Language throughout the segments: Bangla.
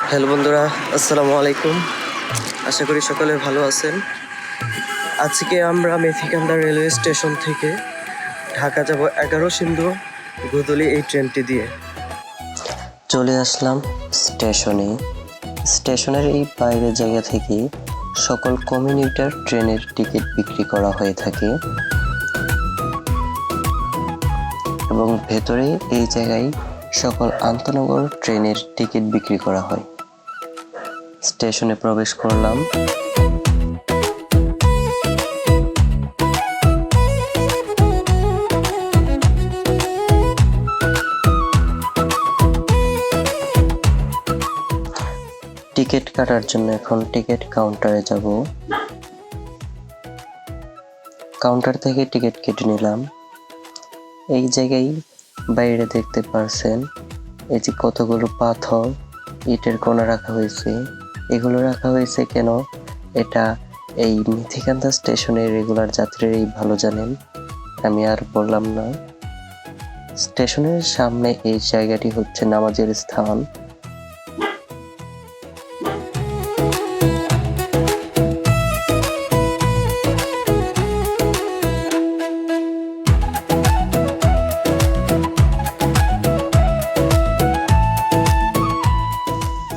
হ্যালো বন্ধুরা, আসসালামু আলাইকুম। আশা করি সকলে ভালো আছেন। আজকে আমরা মেথিকান্দা রেলওয়ে স্টেশন থেকে ঢাকা যাব 11 সিন্ধু গোধূলি এই ট্রেনটি দিয়ে। চলে আসলাম স্টেশনে। স্টেশনের এই বাইরের জায়গা থেকে সকল কমিউটার ট্রেনের টিকিট বিক্রি করা হয়ে থাকে এবং ভেতরে এই জায়গায় সকল আন্তনগর ট্রেনের টিকিট বিক্রি করা হয়। স্টেশনে প্রবেশ করলাম। টিকিট কাটার জন্য এখন টিকিট কাউন্টারে যাব। কাউন্টার থেকে টিকিট কেটে নিলাম। এই জায়গায় বাইরে দেখতে পারছেন এই যে কতগুলো পাথর ইটের কোণা রাখা হয়েছে। এগুলো রাখা হয়েছে কেন, এটা এই মেথিকান্দা স্টেশনের রেগুলার যাত্রীরাই ভালো জানেন, আমি আর বললাম না। স্টেশনের সামনে এই জায়গাটি হচ্ছে নামাজের স্থান।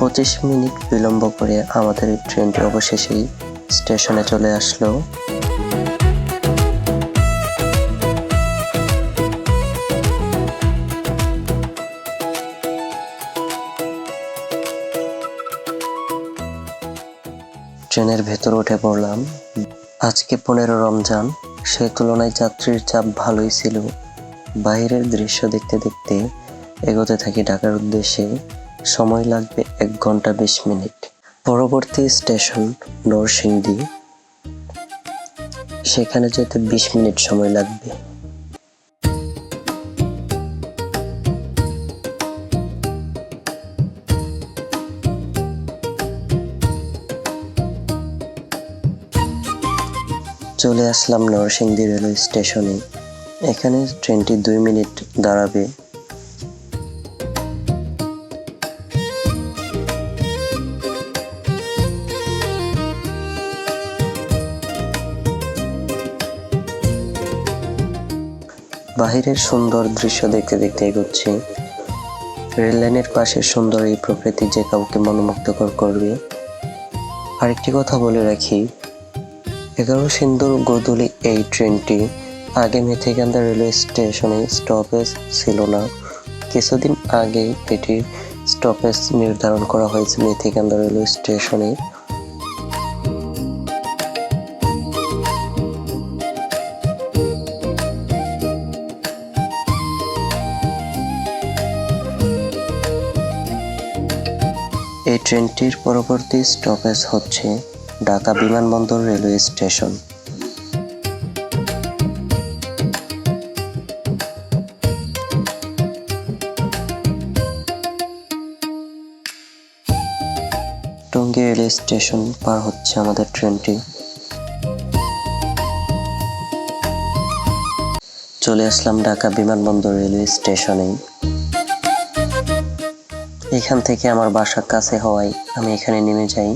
পঁচিশ মিনিট বিলম্ব করে আমাদের এই ট্রেনটি অবশেষেই স্টেশনে চলে আসলো। ট্রেনের ভেতর উঠে পড়লাম। আজকে 15 রমজান, সেই তুলনায় যাত্রীর চাপ ভালোই ছিল। বাইরের দৃশ্য দেখতে দেখতে এগোতে থাকি ঢাকার উদ্দেশ্যে। সময় লাগবে 1 ঘন্টা 20 মিনিট। পরবর্তী স্টেশন নরসিংদী, সেখানে যেতে 20 মিনিট সময় লাগবে। চলে আসলাম নরসিংদী রেলওয়ে স্টেশনে। এখানে ট্রেনটি 2 মিনিট দাঁড়াবে। বাহিরের সুন্দর দৃশ্য দেখতে দেখতে এগোচ্ছি। রেল লাইনের পাশে সুন্দর এই প্রকৃতি যে কাউকে মনোমুগ্ধকর করবে। আরেকটি কথা বলে রাখি, 11 সিন্ধু গোধূলি এই ট্রেনটি আগে মেথিকান্দা রেলওয়ে স্টেশনে স্টপেজ ছিল না। কিছুদিন আগে এটির স্টপেজ নির্ধারণ করা হয়েছে মেথিকান্দা রেলওয়ে স্টেশনে। এই ট্রেনটির পরবর্তী স্টপেজ হচ্ছে ঢাকা বিমানবন্দর railway station. Tongi railway station পার হচ্ছে আমাদের ট্রেনটি। চলে আসলাম ঢাকা বিমানবন্দর রেলওয়ে স্টেশনে। এখান থেকে আমার বাসা কাছে হওয়ায় আমি এখানে নেমে যাই।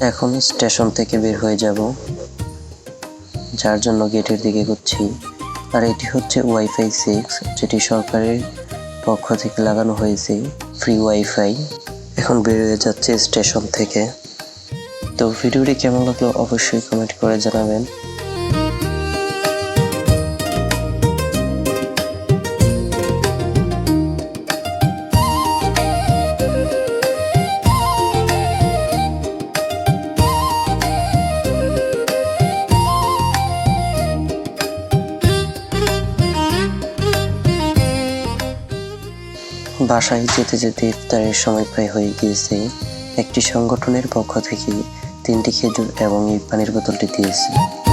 এখন স্টেশন থেকে বের হয়ে যাব, যার জন্য গেটের দিকে এগোচ্ছি। আর এটি হচ্ছে ওয়াইফাই 6, যেটি সরকারের পক্ষ থেকে লাগানো হয়েছে, ফ্রি ওয়াইফাই। এখন বের হয়ে যাচ্ছে স্টেশন থেকে। তো ভিডিওটি কেমন লাগলো অবশ্যই কমেন্ট করে জানাবেন। বাসায় যেতে যেতে ইফতারের সময় প্রায় হয়ে গিয়েছে। একটি সংগঠনের পক্ষ থেকে 3টি খেজুর এবং এই পানির বোতলটি দিয়েছে।